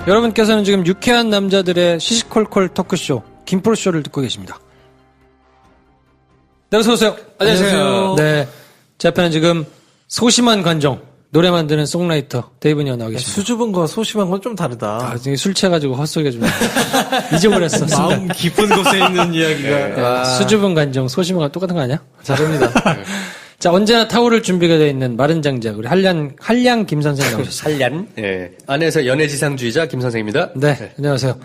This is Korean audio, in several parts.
여러분께서는 지금 유쾌한 남자들의 시시콜콜 토크쇼 김프로쇼를 듣고 계십니다. 네, 어서오세요. 안녕하세요. 네, 제 앞에는 지금 소심한 관정, 노래 만드는 송라이터 데이브니어 나와 계십니다. 수줍은 거와 소심한 건 좀 다르다. 지금 술 취해가지고 헛소리가 좀 잊어버렸어. 마음 깊은 곳에 있는 이야기가. 수줍은 관정, 소심한 거 똑같은 거 아니야? 다릅니다. 자, 언제나 타오를 준비가 되어 있는 마른 장작, 우리 한량 김 선생 나오셨습니다. 한량. 예. 안에서 연애지상주의자 김 선생입니다. 네, 안녕하세요.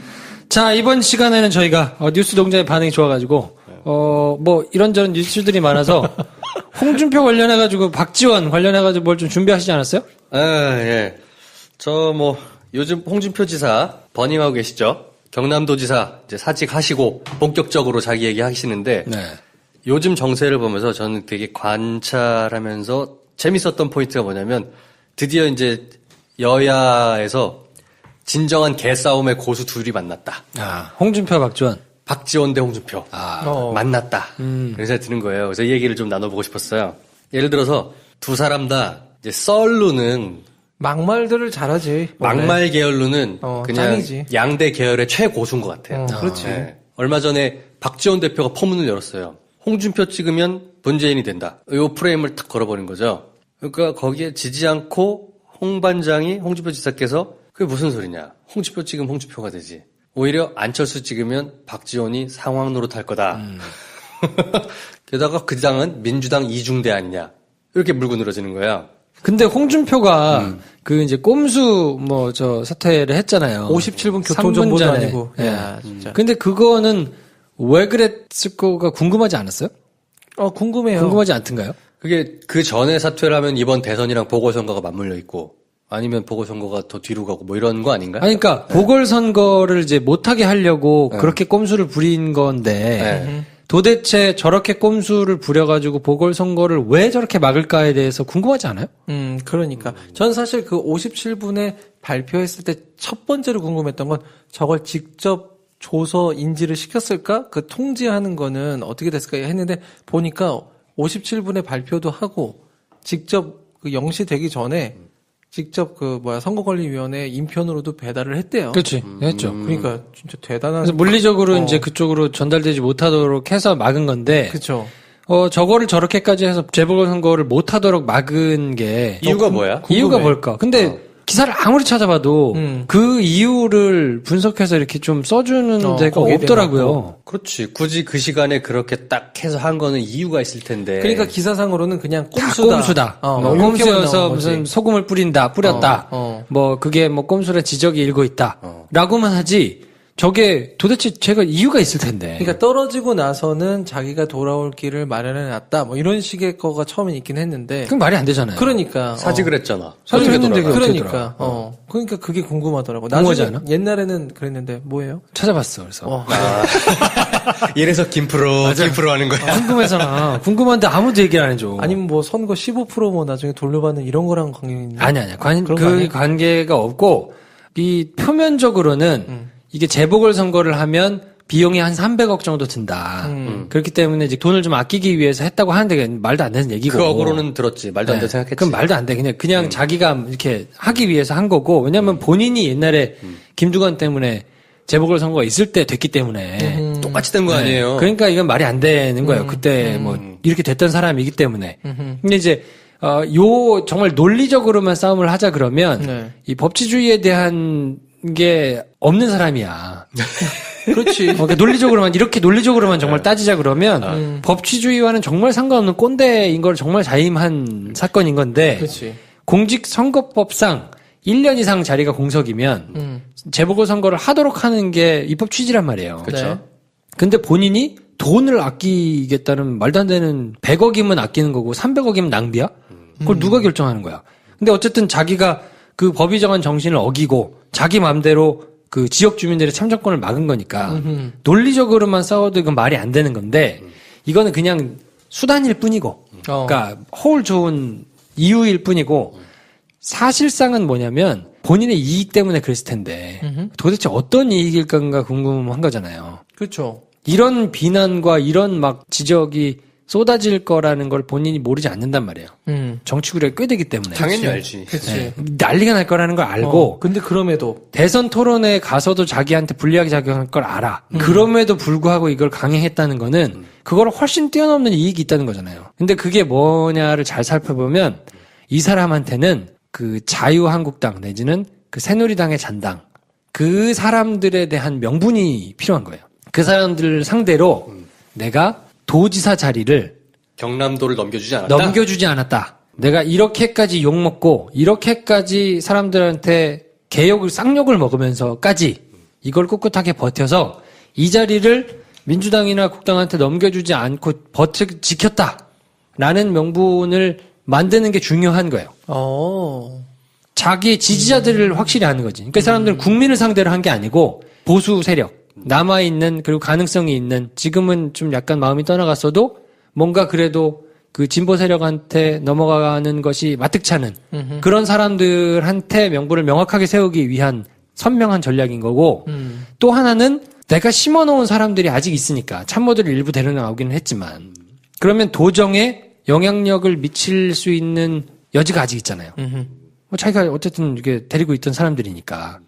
자, 이번 시간에는 저희가 뉴스 동자의 반응이 좋아가지고 뭐 이런저런 뉴스들이 많아서 홍준표 관련해가지고 박지원 관련해가지고 뭘 좀 준비하시지 않았어요? 예. 요즘 홍준표 지사 버닝하고 계시죠? 경남도지사 이제 사직하시고 본격적으로 자기 얘기 하시는데 네. 요즘 정세를 보면서 저는 되게 관찰하면서 재밌었던 포인트가 뭐냐면 드디어 이제 여야에서 진정한 개싸움의 고수 둘이 만났다. 홍준표, 박지원. 박지원 대 홍준표. 만났다. 그런 생각이 드는 거예요. 그래서 이 얘기를 좀 나눠보고 싶었어요. 예를 들어서 두 사람 다 이제 썰루는 막말들을 잘하지. 원래. 막말 계열로는 그냥 짱이지. 양대 계열의 최고수인 것 같아요. 그렇지. 네. 얼마 전에 박지원 대표가 포문을 열었어요. 홍준표 찍으면 문재인이 된다. 이 프레임을 탁 걸어버린 거죠. 그러니까 거기에 지지 않고 홍 반장이 홍준표 지사께서 그게 무슨 소리냐. 홍준표 찍으면 홍준표가 되지. 오히려 안철수 찍으면 박지원이 상황 노릇할 거다. 게다가 그 당은 민주당 이중대 아니냐. 이렇게 물고 늘어지는 거야. 근데 홍준표가 그 이제 꼼수 사퇴를 했잖아요. 57분 교통정보도 3분 전에. 아니고. 예. 야, 진짜. 근데 그거는 왜 그랬을 거가 궁금하지 않았어요? 궁금해요. 궁금하지 않던가요? 그게 그 전에 사퇴를 하면 이번 대선이랑 보궐선거가 맞물려 있고 아니면 보궐선거가 더 뒤로 가고 뭐 이런 거 아닌가요? 아니, 그러니까 보궐선거를 이제 못하게 하려고 그렇게 꼼수를 부린 건데 도대체 저렇게 꼼수를 부려가지고 보궐선거를 왜 저렇게 막을까에 대해서 궁금하지 않아요? 그러니까. 전 사실 그 57분에 발표했을 때 첫 번째로 궁금했던 건 저걸 직접 조서 인지를 시켰을까? 그 통지하는 거는 어떻게 됐을까 했는데 보니까 57분에 발표도 하고 직접 그 영시되기 전에 직접 선거관리위원회 인편으로도 배달을 했대요. 그렇지. 했죠. 그러니까 진짜 대단한. 그래서 물리적으로 이제 그쪽으로 전달되지 못하도록 해서 막은 건데. 그렇죠. 저거를 저렇게까지 해서 재보궐선거를 못하도록 막은 게. 이유가 뭐야? 이유가 뭘까? 근데 기사를 아무리 찾아봐도 그 이유를 분석해서 이렇게 좀 써주는 데가 없더라고요. 그렇지. 굳이 그 시간에 그렇게 딱 해서 한 거는 이유가 있을 텐데. 그러니까 기사상으로는 그냥 꼼수다. 꼼수다. 꼼수여서 무슨 소금을 뿌렸다. 그게 꼼수라 지적이 일고 있다. 라고만 하지. 저게 도대체 제가 이유가 있을 텐데. 그러니까 떨어지고 나서는 자기가 돌아올 길을 마련해놨다. 이런 식의 거가 처음에 있긴 했는데. 그건 말이 안 되잖아요. 그러니까. 사직을 했잖아. 사직을 했는데 그러니까. 그러니까 그게 궁금하더라고. 궁금하지 나중에 않아? 옛날에는 그랬는데 뭐예요? 찾아봤어. 그래서. 이래서 김프로 하는 거야. 궁금해서나. 궁금한데 아무도 얘기를 안 해줘. 아니면 선거 15% 나중에 돌려받는 이런 거랑 관계 있나? 아니야. 그 관계가 없고, 이 표면적으로는 이게 재보궐선거를 하면 비용이 한 300억 정도 든다. 그렇기 때문에 이제 돈을 좀 아끼기 위해서 했다고 하는데 말도 안 되는 얘기고. 그 어그로는 들었지. 말도 안 되는 생각했지. 그건 말도 안 돼. 그냥 자기가 이렇게 하기 위해서 한 거고. 왜냐면 본인이 옛날에 김두관 때문에 재보궐선거가 있을 때 됐기 때문에. 똑같이 된 거 아니에요. 그러니까 이건 말이 안 되는 거예요. 그때 이렇게 됐던 사람이기 때문에. 근데 이제 정말 논리적으로만 싸움을 하자 그러면 이 법치주의에 대한 게 없는 사람이야. 그렇지. 그러니까 논리적으로만 정말 따지자 그러면 법치주의와는 정말 상관없는 꼰대인 걸 정말 자임한 사건인 건데. 그렇지. 공직선거법상 1년 이상 자리가 공석이면 재보궐선거를 하도록 하는 게 입법 취지란 말이에요. 그렇죠. 네. 근데 본인이 돈을 아끼겠다는 말도 안 되는 100억이면 아끼는 거고 300억이면 낭비야? 그걸 누가 결정하는 거야? 근데 어쨌든 자기가 그 법이 정한 정신을 어기고 자기 마음대로 그 지역 주민들의 참정권을 막은 거니까 논리적으로만 싸워도 이건 말이 안 되는 건데 이거는 그냥 수단일 뿐이고 그러니까 허울 좋은 이유일 뿐이고 사실상은 뭐냐면 본인의 이익 때문에 그랬을 텐데 도대체 어떤 이익일까 궁금한 거잖아요. 그렇죠. 이런 비난과 이런 막 지적이 쏟아질 거라는 걸 본인이 모르지 않는단 말이에요. 정치 구력이 꽤 되기 때문에. 당연히 알지. 그치. 네. 난리가 날 거라는 걸 알고 근데 그럼에도 대선 토론에 가서도 자기한테 불리하게 작용할 걸 알아. 그럼에도 불구하고 이걸 강행했다는 거는 그거를 훨씬 뛰어넘는 이익이 있다는 거잖아요. 근데 그게 뭐냐를 잘 살펴보면 이 사람한테는 그 자유한국당 내지는 그 새누리당의 잔당 그 사람들에 대한 명분이 필요한 거예요. 그 사람들 상대로 내가 도지사 자리를 경남도를 넘겨주지 않았다. 넘겨주지 않았다. 내가 이렇게까지 욕먹고 이렇게까지 사람들한테 개욕을 쌍욕을 먹으면서까지 이걸 꿋꿋하게 버텨서 이 자리를 민주당이나 국당한테 넘겨주지 않고 지켰다라는 명분을 만드는 게 중요한 거예요. 자기의 지지자들을 확실히 아는 거지. 그러니까 이 사람들은 국민을 상대로 한 게 아니고 보수 세력 남아있는 그리고 가능성이 있는 지금은 좀 약간 마음이 떠나갔어도 뭔가 그래도 그 진보 세력한테 넘어가는 것이 마뜩찮은 그런 사람들한테 명분을 명확하게 세우기 위한 선명한 전략인 거고 또 하나는 내가 심어놓은 사람들이 아직 있으니까 참모들을 일부 데려나오기는 했지만 그러면 도정에 영향력을 미칠 수 있는 여지가 아직 있잖아요. 뭐 자기가 어쨌든 이렇게 데리고 있던 사람들이니까.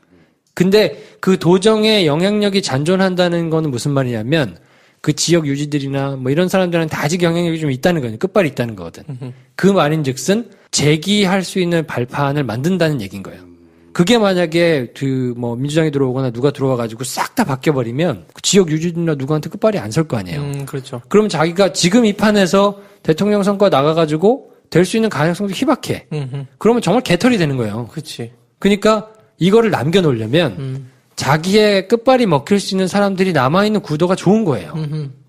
근데 그 도정의 영향력이 잔존한다는 거는 무슨 말이냐면 그 지역 유지들이나 뭐 이런 사람들한테 아직 영향력이 좀 있다는 거예요. 끝발이 있다는 거거든. 그 말인즉슨 제기할 수 있는 발판을 만든다는 얘기인 거예요. 그게 만약에 그 뭐 민주당이 들어오거나 누가 들어와가지고 싹 다 바뀌어버리면 그 지역 유지들이나 누구한테 끝발이 안 설 거 아니에요. 그렇죠. 그러면 자기가 지금 이 판에서 대통령 선거 나가가지고 될 수 있는 가능성도 희박해. 그러면 정말 개털이 되는 거예요. 그렇지. 그러니까 이거를 남겨놓으려면 자기의 끝발이 먹힐 수 있는 사람들이 남아있는 구도가 좋은 거예요.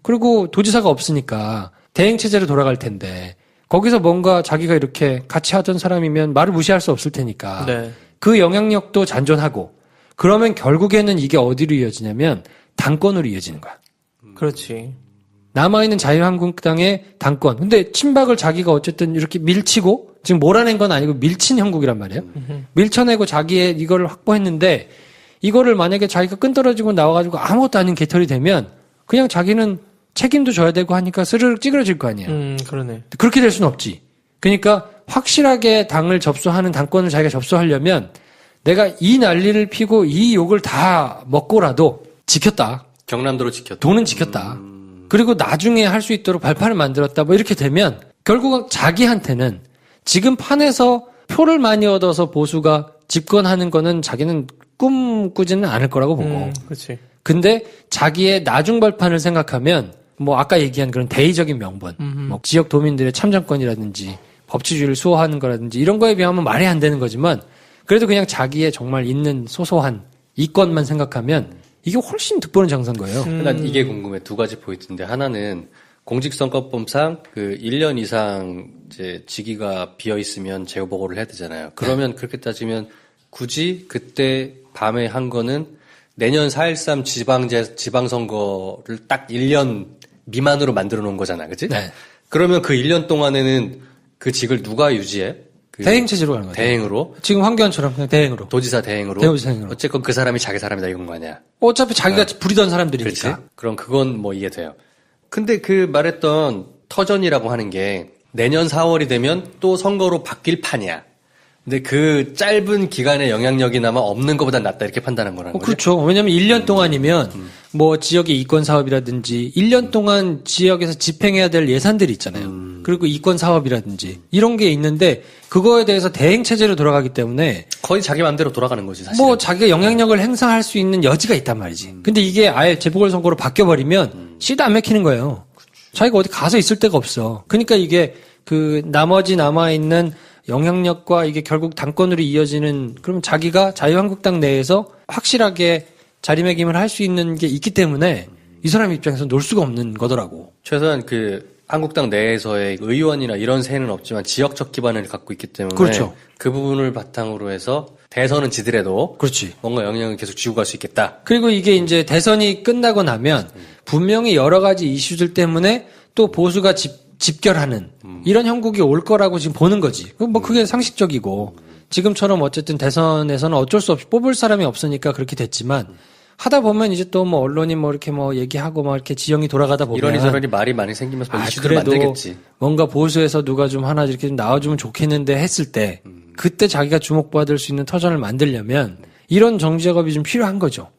그리고 도지사가 없으니까 대행체제로 돌아갈 텐데 거기서 뭔가 자기가 이렇게 같이 하던 사람이면 말을 무시할 수 없을 테니까 네. 그 영향력도 잔존하고 그러면 결국에는 이게 어디로 이어지냐면 당권으로 이어지는 거야. 그렇지. 남아있는 자유한국당의 당권. 근데 친박을 자기가 어쨌든 이렇게 밀치고 지금 몰아낸 건 아니고 밀친 형국이란 말이에요. 밀쳐내고 자기의 이거를 확보했는데 이거를 만약에 자기가 끈떨어지고 나와가지고 아무것도 아닌 개털이 되면 그냥 자기는 책임도 져야 되고 하니까 스르륵 찌그러질 거 아니에요. 그러네. 그렇게 될 수는 없지. 그러니까 확실하게 당을 접수하는 당권을 자기가 접수하려면 내가 이 난리를 피고 이 욕을 다 먹고라도 지켰다. 경남도를 지켰다. 돈은 지켰다. 그리고 나중에 할 수 있도록 발판을 만들었다. 뭐 이렇게 되면 결국 자기한테는 지금 판에서 표를 많이 얻어서 보수가 집권하는 거는 자기는 꿈꾸지는 않을 거라고 보고. 그렇지. 근데 자기의 나중 발판을 생각하면 뭐 아까 얘기한 그런 대의적인 명분, 뭐 지역 도민들의 참정권이라든지 법치주의를 수호하는 거라든지 이런 거에 비하면 말이 안 되는 거지만 그래도 그냥 자기의 정말 있는 소소한 이권만 생각하면 이게 훨씬 득보는 장사인 거예요. 난 이게 궁금해. 두 가지 포인트인데 하나는 공직선거법상 그 1년 이상 이제 직위가 비어 있으면 재후 보고를 해야 되잖아요. 그러면 그렇게 따지면 굳이 그때 밤에 한 거는 내년 4.13 지방선거를 딱 1년 미만으로 만들어 놓은 거잖아. 그치? 네. 그러면 그 1년 동안에는 그 직을 누가 유지해? 그 대행체제로 가는 거죠. 대행으로? 지금 황교안처럼 그냥 대행으로. 도지사 대행으로? 도지사 대행으로. 어쨌건 그 사람이 자기 사람이다 이건 거 아니야. 어차피 자기가 부리던 사람들이니까. 그렇지? 그럼 그건 뭐 이해돼요. 근데 그 말했던 터전이라고 하는 게 내년 4월이 되면 또 선거로 바뀔 판이야. 근데 그 짧은 기간의 영향력이나마 없는 것보다 낫다 이렇게 판단한 거라는 거죠. 그렇죠. 왜냐하면 1년 동안이면 뭐 지역의 이권 사업이라든지 1년 동안 지역에서 집행해야 될 예산들이 있잖아요. 그리고 이권 사업이라든지 이런 게 있는데 그거에 대해서 대행 체제로 돌아가기 때문에 거의 자기 마음대로 돌아가는 거지 사실. 뭐 자기가 영향력을 행사할 수 있는 여지가 있단 말이지. 근데 이게 아예 재보궐선거로 바뀌어버리면 씨도 안 맥히는 거예요. 자기가 어디 가서 있을 데가 없어. 그러니까 이게 그 나머지 남아있는 영향력과 이게 결국 당권으로 이어지는 그러면 자기가 자유한국당 내에서 확실하게 자리매김을 할 수 있는 게 있기 때문에 이 사람 입장에서 놀 수가 없는 거더라고. 최소한 그 한국당 내에서의 의원이나 이런 세는 없지만 지역적 기반을 갖고 있기 때문에 그렇죠. 그 부분을 바탕으로 해서 대선은 지더라도 그렇지. 뭔가 영향을 계속 쥐고 갈 수 있겠다. 그리고 이게 이제 대선이 끝나고 나면 분명히 여러 가지 이슈들 때문에 또 보수가 집결하는 이런 형국이 올 거라고 지금 보는 거지. 뭐 그게 상식적이고 지금처럼 어쨌든 대선에서는 어쩔 수 없이 뽑을 사람이 없으니까 그렇게 됐지만 하다 보면 이제 또 뭐 언론이 뭐 이렇게 뭐 얘기하고 막 이렇게 지형이 돌아가다 보면 이러니 저러니 말이 많이 생기면서 이슈를 그래도 만들겠지. 뭔가 보수에서 누가 좀 하나 이렇게 좀 나와주면 좋겠는데 했을 때 그때 자기가 주목받을 수 있는 터전을 만들려면 이런 정치 작업이 좀 필요한 거죠.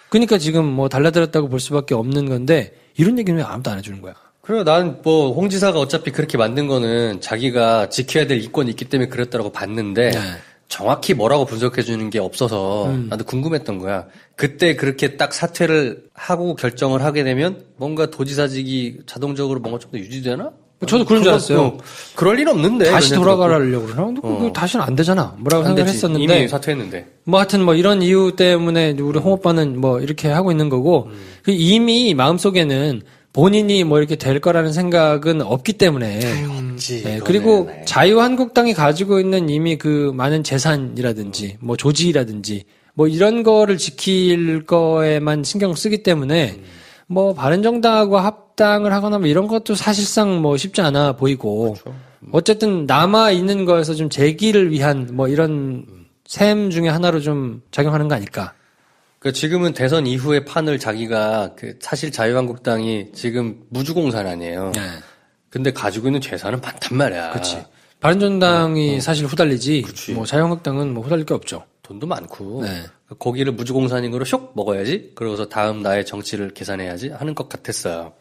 그러니까 지금 뭐 달라들었다고 볼 수밖에 없는 건데 이런 얘기는 왜 아무도 안 해주는 거야? 그래요. 난 뭐 홍 지사가 어차피 그렇게 만든 거는 자기가 지켜야 될 이권이 있기 때문에 그랬다라고 봤는데 네. 정확히 뭐라고 분석해 주는 게 없어서 나도 궁금했던 거야. 그때 그렇게 딱 사퇴를 하고 결정을 하게 되면 뭔가 도지사직이 자동적으로 뭔가 좀 더 유지되나? 저도 그런 줄 알았어요. 그럴 일 없는데. 다시 이런 돌아가려고 그러나? 근데 그거 다시는 안 되잖아. 뭐라고 안 되지. 생각했었는데. 이미 사퇴했는데. 뭐 하여튼 뭐 이런 이유 때문에 우리 홍 오빠는 뭐 이렇게 하고 있는 거고 그 이미 마음속에는 본인이 뭐 이렇게 될 거라는 생각은 없기 때문에 없지. 네, 이거는. 그리고 네. 자유한국당이 가지고 있는 이미 그 많은 재산이라든지 뭐 조직이라든지 뭐 이런 거를 지킬 거에만 신경을 쓰기 때문에 뭐 바른정당하고 합당을 하거나 뭐 이런 것도 사실상 뭐 쉽지 않아 보이고 어쨌든 남아 있는 거에서 좀 재기를 위한 뭐 이런 셈 중에 하나로 좀 작용하는 거 아닐까? 그러니까 지금은 대선 이후의 판을 자기가 사실 자유한국당이 지금 무주공산 아니에요. 네. 근데 가지고 있는 재산은 많단 말이야. 그렇지. 바른정당이 사실 후달리지. 그치. 뭐 자유한국당은 뭐 후달릴 게 없죠. 돈도 많고 네. 거기를 무주공산인 거로 쇽 먹어야지. 그러고서 다음 나의 정치를 계산해야지 하는 것 같았어요.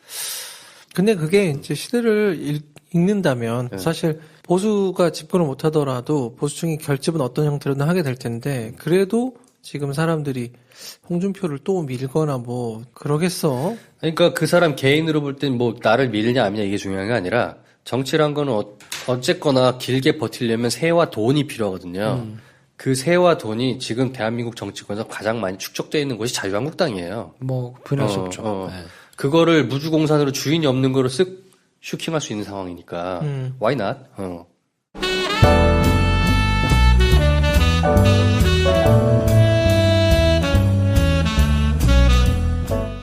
근데 그게 이제 시대를 읽는다면 네. 사실 보수가 집권을 못하더라도 보수층이 결집은 어떤 형태로든 하게 될 텐데 그래도 지금 사람들이 홍준표를 또 밀거나 뭐 그러겠어. 그러니까 그 사람 개인으로 볼 땐 뭐 나를 밀냐 안 밀냐 이게 중요한 게 아니라 정치란 거는 어쨌거나 길게 버티려면 세와 돈이 필요하거든요. 그 세와 돈이 지금 대한민국 정치권에서 가장 많이 축적되어 있는 곳이 자유한국당이에요. 뭐 부인할 수 없죠. 네. 그거를 무주공산으로 주인이 없는 거로 쓱 슈킹할 수 있는 상황이니까 why not?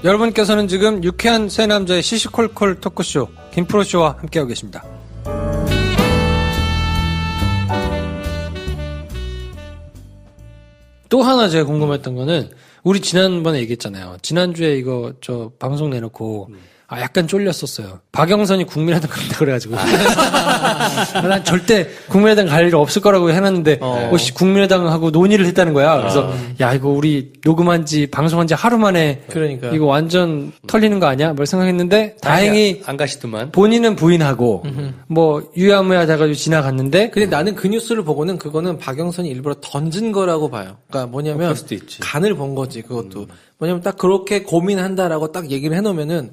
여러분께서는 지금 유쾌한 세 남자의 시시콜콜 토크쇼 김프로쇼와 함께하고 계십니다. 또 하나 제가 궁금했던 거는 우리 지난번에 얘기했잖아요. 지난주에 이거 저 방송 내놓고 약간 쫄렸었어요. 박영선이 국민의당 간다 그래가지고 난 절대 국민의당 갈 일 없을 거라고 해놨는데 혹시 국민의당하고 논의를 했다는 거야. 그래서 야 이거 우리 녹음한 지 방송한 지 하루 만에 그러니까. 이거 완전 털리는 거 아니야? 뭘 생각했는데 다행히 안 가시더만. 본인은 부인하고 뭐 유야무야 돼가지고 지나갔는데 근데 나는 그 뉴스를 보고는 그거는 박영선이 일부러 던진 거라고 봐요. 그러니까 뭐냐면 그럴 수도 있지. 간을 본 거지 그것도. 뭐냐면 딱 그렇게 고민한다라고 딱 얘기를 해놓으면은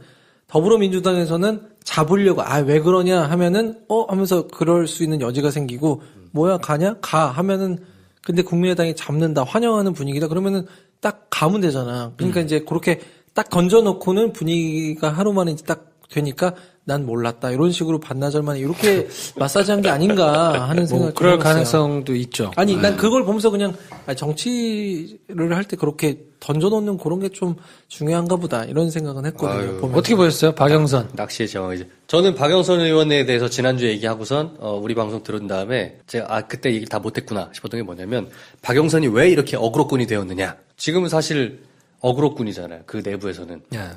더불어민주당에서는 잡으려고 왜 그러냐 하면은 하면서 그럴 수 있는 여지가 생기고 뭐야 가냐 가 하면은 근데 국민의당이 잡는다 환영하는 분위기다 그러면은 딱 가면 되잖아. 그러니까 이제 그렇게 딱 던져놓고는 분위기가 하루 만에 이제 딱 되니까 난 몰랐다 이런 식으로 반나절 만에 이렇게 마사지한 게 아닌가 하는 생각이 그럴 들었어요. 가능성도 있죠. 아니 난 그걸 보면서 그냥 정치를 할 때 그렇게 던져놓는 그런 게 좀 중요한가 보다 이런 생각은 했거든요. 보면서. 어떻게 보셨어요? 박영선. 낚시의 제왕이죠. 저는 박영선 의원에 대해서 지난주에 얘기하고선 우리 방송 들은 다음에 제가 그때 얘기를 다 못했구나 싶었던 게 뭐냐면 박영선이 왜 이렇게 어그로꾼이 되었느냐. 지금은 사실 어그로꾼이잖아요. 그 내부에서는. 야.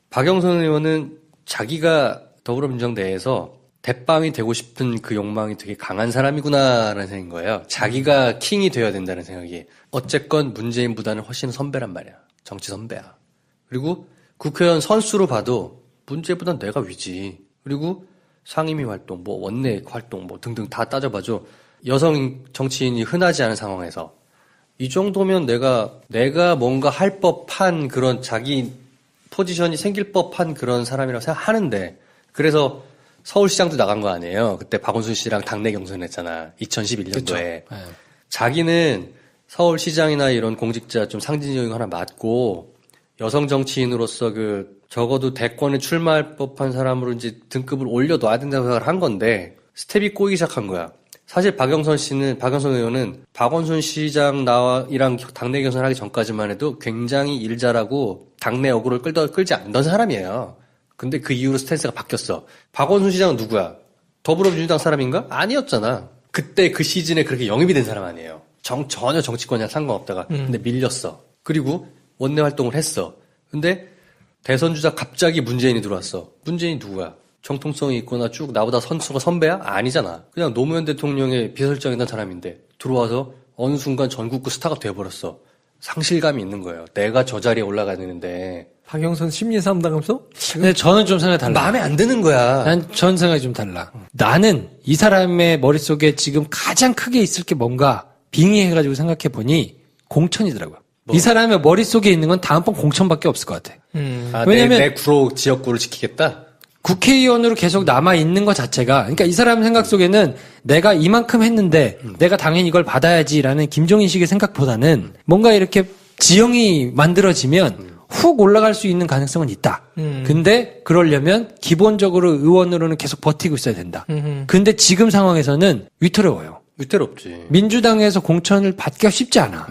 박영선 의원은 자기가 더불어민주당 내에서 대빵이 되고 싶은 그 욕망이 되게 강한 사람이구나라는 생각인 거예요. 자기가 킹이 되어야 된다는 생각이. 어쨌건 문재인보다는 훨씬 선배란 말이야. 정치 선배야. 그리고 국회의원 선수로 봐도 문재인보다는 내가 위지. 그리고 상임위 활동, 뭐 원내 활동, 뭐 등등 다 따져봐줘. 여성 정치인이 흔하지 않은 상황에서 이 정도면 내가 뭔가 할 법한 그런 자기 포지션이 생길 법한 그런 사람이라고 생각하는데 그래서 서울시장도 나간 거 아니에요. 그때 박원순 씨랑 당내 경선했잖아. 2011년도에. 그쵸. 네. 자기는 서울시장이나 이런 공직자 좀 상징적인 거 하나 맡고 여성 정치인으로서 적어도 대권에 출마할 법한 사람으로 이제 등급을 올려놔야 된다고 생각을 한 건데 스텝이 꼬이기 시작한 거야. 사실 박영선 의원은 박원순 시장이랑 당내 경선하기 전까지만 해도 굉장히 일 잘하고 당내 어그로를 끌지 않던 사람이에요. 근데 그 이후로 스탠스가 바뀌었어. 박원순 시장은 누구야? 더불어민주당 사람인가? 아니었잖아. 그때 그 시즌에 그렇게 영입이 된 사람 아니에요. 전혀 정치권이랑 상관없다가 근데 밀렸어. 그리고 원내 활동을 했어. 근데 대선 주자 갑자기 문재인이 들어왔어. 문재인이 누구야? 정통성이 있거나 쭉 나보다 선배야? 아니잖아. 그냥 노무현 대통령의 비서실장이던 사람인데 들어와서 어느 순간 전국구 스타가 돼버렸어. 상실감이 있는 거예요. 내가 저 자리에 올라가는데. 박영선 심리상담소? 근데 저는 좀 생각이 달라. 마음에 안 드는 거야. 전 생각이 좀 달라. 나는 이 사람의 머릿속에 지금 가장 크게 있을 게 뭔가 빙의해가지고 생각해 보니 공천이더라고요. 이 사람의 머릿속에 있는 건 다음번 공천밖에 없을 것 같아. 왜냐면 내 구로 지역구를 지키겠다? 국회의원으로 계속 남아 있는 것 자체가, 그러니까 이 사람 생각 속에는 내가 이만큼 했는데 내가 당연히 이걸 받아야지라는 김종인식의 생각보다는 뭔가 이렇게 지형이 만들어지면 훅 올라갈 수 있는 가능성은 있다. 근데 그러려면 기본적으로 의원으로는 계속 버티고 있어야 된다. 근데 지금 상황에서는 위태로워요. 위태롭지. 민주당에서 공천을 받기가 쉽지 않아.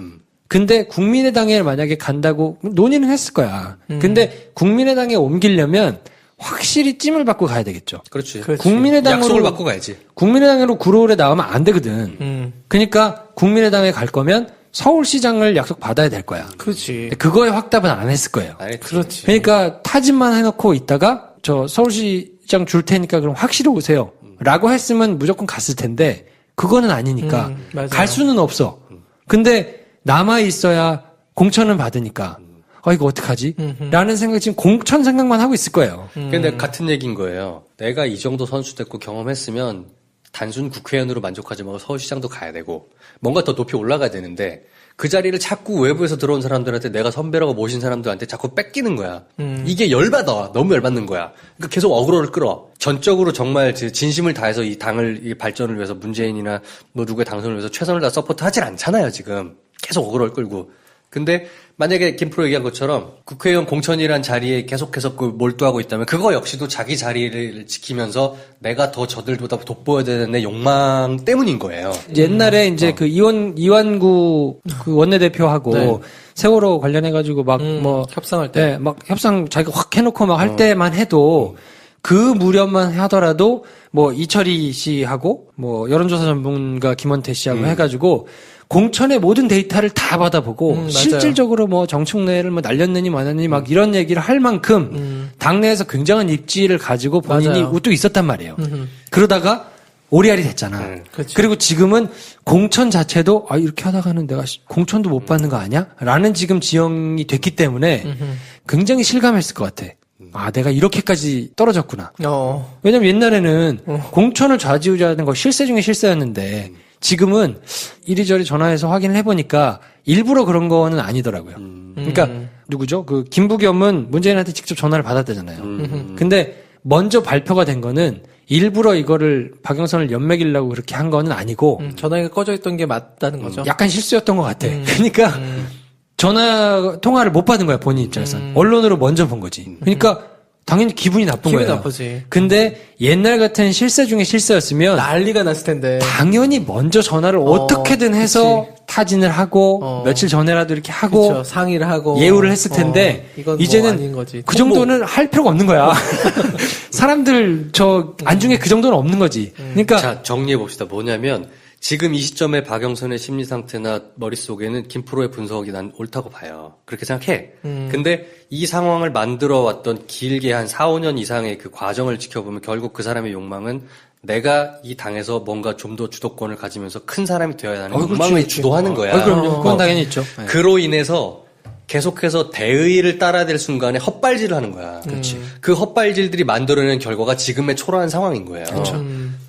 근데 국민의당에 만약에 간다고 논의는 했을 거야. 근데 국민의당에 옮기려면 확실히 찜을 받고 가야 되겠죠. 그렇지. 국민의당으로 약속을 받고 가야지. 국민의당으로 구로울에 나오면 안 되거든. 그러니까 국민의당에 갈 거면 서울시장을 약속 받아야 될 거야. 그렇지. 그거에 확답은 안 했을 거예요. 그렇지. 그러니까 타진만 해놓고 있다가 저 서울시장 줄 테니까 그럼 확실히 오세요. 라고 했으면 무조건 갔을 텐데 그거는 아니니까 갈 수는 없어. 근데 남아 있어야 공천을 받으니까 이거 어떡하지? 라는 생각 지금 공천 생각만 하고 있을 거예요. 근데 같은 얘기인 거예요. 내가 이 정도 선수 됐고 경험했으면 단순 국회의원으로 만족하지 말고 서울시장도 가야 되고 뭔가 더 높이 올라가야 되는데 그 자리를 자꾸 외부에서 들어온 사람들한테 내가 선배라고 모신 사람들한테 자꾸 뺏기는 거야. 이게 열받아. 너무 열받는 거야. 그러니까 계속 어그로를 끌어. 전적으로 정말 진심을 다해서 이 당을 이 발전을 위해서 문재인이나 뭐 누구의 당선을 위해서 최선을 다 서포트 하진 않잖아요, 지금. 계속 어그로를 끌고. 근데 만약에 김프로 얘기한 것처럼 국회의원 공천이란 자리에 계속해서 몰두하고 있다면 그거 역시도 자기 자리를 지키면서 내가 더 저들보다 돋보여야 되는 내 욕망 때문인 거예요. 옛날에 이제 그 이완구 그 원내대표하고 네. 세월호 관련해가지고 막 뭐 협상할 때. 네, 막 협상 자기가 확 해놓고 막 할 때만 해도 그 무렵만 하더라도 뭐 이철희 씨하고 뭐 여론조사 전문가 김원태 씨하고 해가지고 공천의 모든 데이터를 다 받아보고 실질적으로 뭐 정청래를 뭐 날렸느니 마느니 막 이런 얘기를 할 만큼 당내에서 굉장한 입지를 가지고 본인이 맞아요. 우뚝 있었단 말이에요. 그러다가 오리알이 됐잖아. 그리고 지금은 공천 자체도 이렇게 하다가는 내가 공천도 못 받는 거 아니야? 라는 지금 지형이 됐기 때문에 굉장히 실감했을 것 같아. 내가 이렇게까지 떨어졌구나. 왜냐면 옛날에는 공천을 좌지우지하는 거 실세 중에 실세였는데 지금은 이리저리 전화해서 확인을 해보니까 일부러 그런 거는 아니더라고요. 그러니까 누구죠? 그 김부겸은 문재인한테 직접 전화를 받았다잖아요. 근데 먼저 발표가 된 거는 일부러 이거를 박영선을 연맥이려고 그렇게 한 거는 아니고 전화기가 꺼져 있던 게 맞다는 거죠. 약간 실수였던 것 같아. 그러니까 전화 통화를 못 받은 거야, 본인 입장에서. 언론으로 먼저 본 거지. 그러니까 당연히 기분이 나쁜 기분이 거예요. 나쁘지. 근데 옛날 같은 실세 중에 실세였으면 난리가 났을 텐데. 당연히 먼저 전화를 어떻게든 해서 타진을 하고 며칠 전에라도 이렇게 하고 그쵸, 상의를 하고 예우를 했을 텐데 이건 이제는 뭐 아닌 거지. 그 정도는 할 필요가 없는 거야. 사람들 안중에 그 정도는 없는 거지. 그러니까 자, 정리해 봅시다. 뭐냐면 지금 이 시점에 박영선의 심리 상태나 머릿속에는 김프로의 분석이 난 옳다고 봐요. 그렇게 생각해. 근데 이 상황을 만들어 왔던 길게 한 4, 5년 이상의 그 과정을 지켜보면 결국 그 사람의 욕망은 내가 이 당에서 뭔가 좀 더 주도권을 가지면서 큰 사람이 되어야 하는 욕망을 주도하는 거야. 그럼요. 그건 당연히 있죠. 네. 그로 인해서 계속해서 대의를 따라야 될 순간에 헛발질을 하는 거야. 그렇지. 그 헛발질들이 만들어내는 결과가 지금의 초라한 상황인 거예요.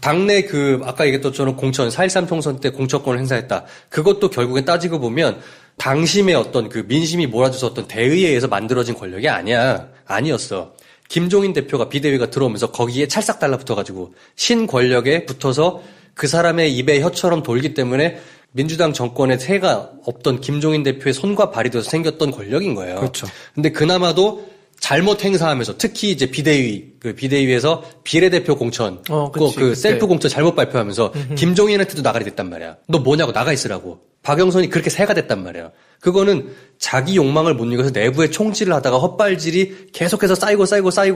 당내 아까 얘기했던 것처럼 4.13 총선 때 공천권을 행사했다. 그것도 결국엔 따지고 보면 당심의 어떤 그 민심이 몰아줘서 어떤 대의에 의해서 만들어진 권력이 아니야. 아니었어. 김종인 대표가 비대위가 들어오면서 거기에 찰싹 달라붙어가지고 신권력에 붙어서 그 사람의 입에 혀처럼 돌기 때문에 민주당 정권에 새가 없던 김종인 대표의 손과 발이 돼서 생겼던 권력인 거예요. 그렇죠. 근데 그나마도 잘못 행사하면서 특히 이제 비대위에서 비례대표 공천, 그 셀프 공천 잘못 발표하면서 김종인한테도 나가리 됐단 말이야. 너 뭐냐고 나가 있으라고. 박영선이 그렇게 새가 됐단 말이야. 그거는 자기 욕망을 못 이겨서 내부에 총질을 하다가 헛발질이 계속해서 쌓이고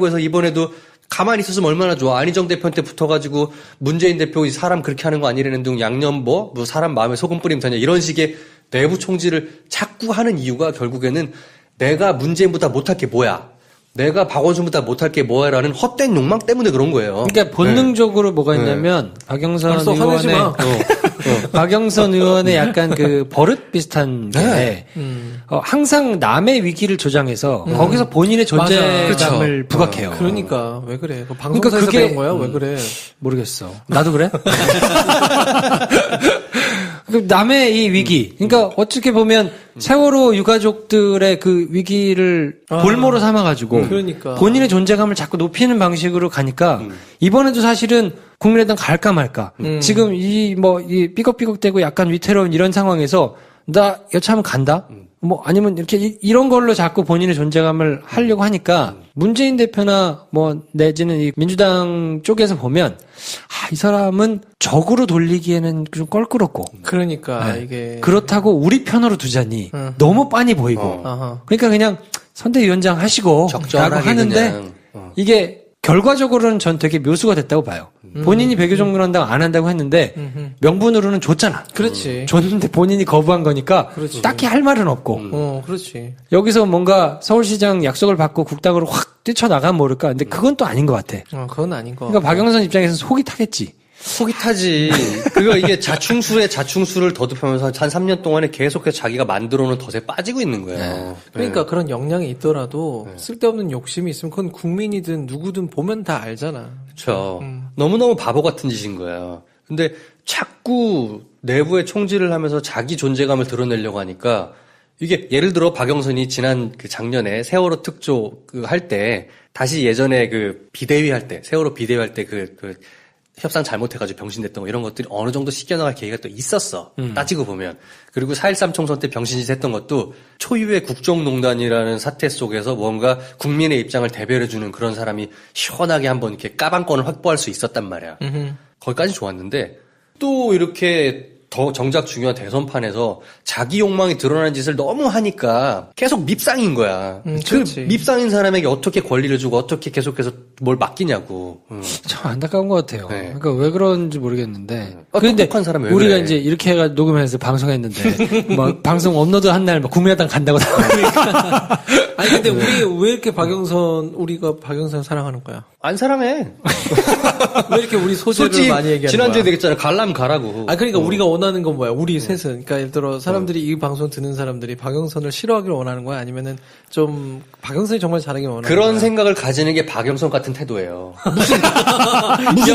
해서 이번에도 가만히 있었으면 얼마나 좋아. 안희정 대표한테 붙어가지고 문재인 대표 사람 그렇게 하는 거 아니라는 등 양념 뭐 사람 마음에 소금 뿌리면 되냐 이런 식의 내부 총질을 자꾸 하는 이유가 결국에는 내가 문재인보다 못할 게 뭐야? 내가 박원순보다 못할 게 뭐야라는 헛된 욕망 때문에 그런 거예요. 그러니까 본능적으로 뭐가 있냐면 박영선 알았어, 화내지 의원의 마. 박영선 의원의 약간 그 버릇 비슷한 게 항상 남의 위기를 조장해서 거기서 본인의 존재감을 그렇죠. 부각해요. 그러니까 왜 그래? 그 방송사에서 그러니까 그게- 배운 거야? 왜 그래? 모르겠어. 나도 그래? 그 남의 이 위기. 그러니까 어떻게 보면 세월호 유가족들의 그 위기를 볼모로 삼아가지고 그러니까. 본인의 존재감을 자꾸 높이는 방식으로 가니까 이번에도 사실은 국민의당 갈까 말까. 지금 이 삐걱삐걱대고 약간 위태로운 이런 상황에서 나 여차하면 간다? 뭐 아니면 이렇게 이런 걸로 자꾸 본인의 존재감을 하려고 하니까 문재인 대표나 뭐 내지는 이 민주당 쪽에서 보면 이 사람은 적으로 돌리기에는 좀 껄끄럽고 그러니까 네. 이게 그렇다고 우리 편으로 두자니 너무 빤히 보이고 아하. 그러니까 그냥 선대위원장 하시고 라고 적절하게 하는데 그냥, 이게 결과적으로는 전 되게 묘수가 됐다고 봐요. 본인이 배교정론 한다고 안 한다고 했는데 명분으로는 줬잖아. 그렇지. 줬는데 본인이 거부한 거니까 그렇지. 딱히 할 말은 없고 그렇지. 여기서 뭔가 서울시장 약속을 받고 국당으로 확 뛰쳐나가면 모를까. 근데 그건 또 아닌 것 같아. 그건 아닌 거. 그러니까 박영선 입장에서는 속이 타겠지. 속이 타지. 그거 이게 자충수에 자충수를 더듬으면서 한 3년 동안에 계속해서 자기가 만들어놓은 덫에 빠지고 있는 거예요. 그러니까 그런 역량이 있더라도 쓸데없는 욕심이 있으면 그건 국민이든 누구든 보면 다 알잖아. 그렇죠. 너무너무 바보 같은 짓인 거예요. 근데 자꾸 내부의 총질을 하면서 자기 존재감을 드러내려고 하니까 이게 예를 들어 박영선이 지난 그 작년에 세월호 특조 할 때 다시 예전에 그 비대위 할 때 세월호 비대위 할 때 그 협상 잘못해가지고 병신됐던 거 이런 것들이 어느 정도 씻겨나갈 계기가 또 있었어. 따지고 보면. 그리고 4.13 총선 때 병신짓 했던 것도 초유의 국정농단이라는 사태 속에서 뭔가 국민의 입장을 대변해주는 그런 사람이 시원하게 한번 이렇게 까방권을 확보할 수 있었단 말이야. 거기까지 좋았는데 또 이렇게 더 정작 중요한 대선판에서 자기 욕망이 드러나는 짓을 너무 하니까 계속 밉상인 거야. 그 그렇지. 밉상인 사람에게 어떻게 권리를 주고 어떻게 계속해서 뭘 맡기냐고. 참 안타까운 것 같아요. 네. 그러니까 왜 그런지 모르겠는데. 그런데 똑똑한 사람이 왜 우리가 그래? 이제 이렇게 해가 녹음해서 방송했는데 막 방송 업로드 한 날 국민의당 간다고 나오니까. 아니 근데 우리 왜 이렇게 우리가 박영선 사랑하는 거야? 안 사랑해. 왜 이렇게 우리 소재를 솔직히 많이 얘기하는 지난주에 거야? 되겠잖아. 갈라면 가라고. 그러니까 우리가 원하는 건 뭐야? 우리 셋은. 그러니까 예를 들어 사람들이 이 방송 듣는 사람들이 박영선을 싫어하기를 원하는 거야? 아니면은 좀 박영선이 정말 잘하기를 원하는 거야? 그런 생각을 가지는 게 박영선 같은 태도예요. 무슨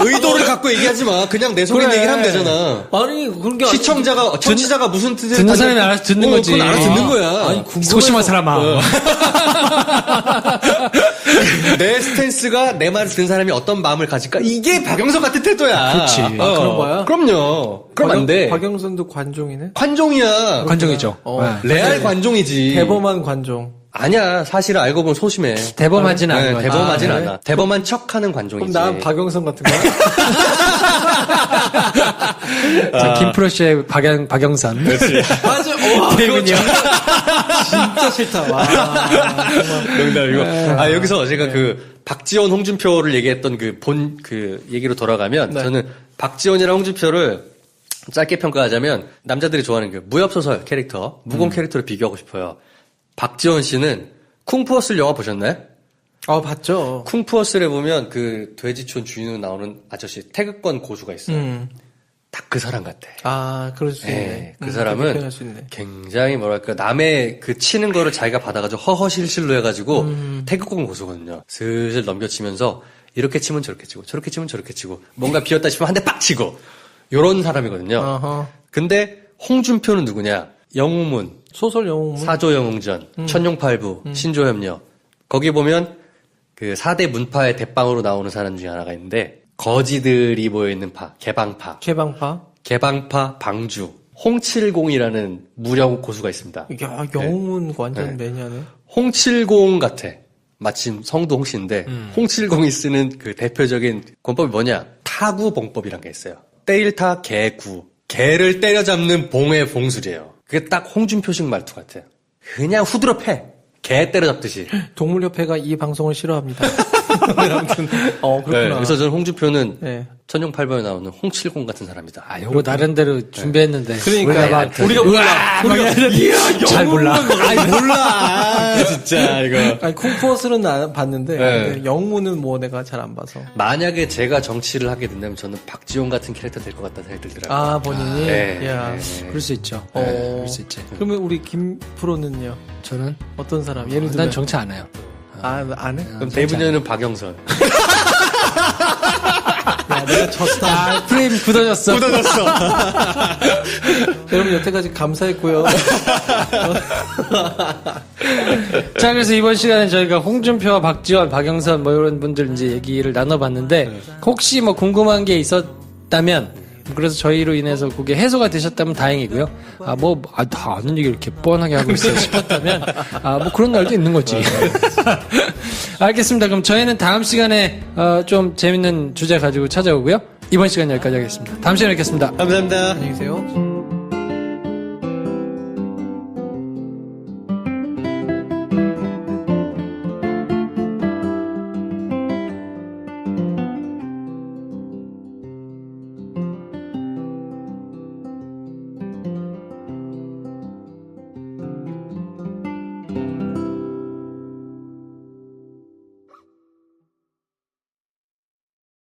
의도를 갖고 얘기하지 마. 그냥 내 속에 그래. 얘기를 하면 되잖아. 아니 그런 게 시청자가 청취자가 무슨 뜻을 듣는 가지고- 사람이 알아서 듣는 거지. 그건 알아서 듣는 거야. 아니 궁금해서 소심한 사람아. 내 스탠스가 내 말을 듣는 사람이 어떤 마음을 가질까? 이게 박영선 같은 태도야. 그렇지. 그런 거야? 그럼요. 그럼 안 돼. 박영선도 관종이네. 관종이야. 관종이죠. 어. 네. 레알 관종이지. 대범한 관종. 아니야. 사실은 알고 보면 소심해. 대범하진 네, 않은 거야. 대범하진 그래? 않아. 대범한 척하는 관종이지. 그럼 난 박영선 같은 거야? 자, 김프로씨의 박영선. 맞아. 와, 대문이요. 진짜 싫다. 와. 농담이고. 여기서 제가 그 박지원, 홍준표를 얘기했던 그 얘기로 돌아가면 네. 저는 박지원이랑 홍준표를 짧게 평가하자면 남자들이 좋아하는 그 무협소설 캐릭터, 무공 캐릭터를 비교하고 싶어요. 박지원 씨는 쿵푸어슬 영화 보셨나요? 봤죠. 쿵푸어슬에 보면 그 돼지촌 주인으로 나오는 아저씨, 태극권 고수가 있어요. 딱 그 사람 같아. 그럴 수 있네. 네, 그 그렇게 사람은 표현할 수 있네. 굉장히 뭐랄까 남의 그 치는 거를 자기가 받아가지고 허허실실로 해가지고 태극권 고수거든요. 슬슬 넘겨치면서 이렇게 치면 저렇게 치고 저렇게 치면 저렇게 치고 뭔가 비었다 싶으면 한 대 빡 치고 요런 사람이거든요. 어허. 근데 홍준표는 누구냐? 영웅문, 소설 영웅. 사조영웅전, 천룡팔부, 신조협력 거기 보면 그 4대 문파의 대빵으로 나오는 사람 중에 하나가 있는데 거지들이 모여있는 파, 개방파, 개방파. 방주, 홍칠공이라는 무령 고수가 있습니다. 야, 영웅은 완전 매니아네. 홍칠공 같아. 마침 성도 홍씨인데 홍칠공이 쓰는 그 대표적인 권법이 뭐냐? 타구봉법이란 게 있어요. 때일타 개구. 개를 때려잡는 봉의 봉술이에요. 그게 딱 홍준표식 말투 같아요. 그냥 후드럽해. 개 때려잡듯이. 동물협회가 이 방송을 싫어합니다. 아무튼 네, 그렇구나. 그래서 저는 홍준표는 네. 천룡팔부에 나오는 홍칠공 같은 사람이다. 아, 요거 나름대로 준비했는데. 그러니까 우리가 몰라. 잘 몰라. 아니 몰라. 진짜 이거. 아니 쿵푸어스는 나 봤는데 네. 근데 영문은 뭐 내가 잘 안 봐서. 만약에 제가 정치를 하게 된다면 저는 박지원 같은 캐릭터 될 것 같다는 생각이 들더라고요. 아 본인이. 네. 야. 그럴 수 있죠. 어. 그럴 수 있지. 그러면 우리 김 프로는요? 저는 어떤 사람? 예를 들면 난 정치 안 해요. 안 해? 그럼 데이브녀는 박영선. 야, 내가 졌다. 아, 프레임 굳어졌어. 여러분 여태까지 감사했고요. 자, 그래서 이번 시간에 저희가 홍준표와 박지원, 박영선 뭐 이런 분들 이제 얘기를 나눠봤는데 혹시 뭐 궁금한 게 있었다면 그래서 저희로 인해서 그게 해소가 되셨다면 다행이고요. 다 아는 얘기를 이렇게 뻔하게 하고 있어요 싶었다면 뭐 그런 날도 있는 거지. 알겠습니다. 그럼 저희는 다음 시간에 좀 재밌는 주제 가지고 찾아오고요. 이번 시간 여기까지 하겠습니다. 다음 시간에 뵙겠습니다. 감사합니다. 안녕히 계세요.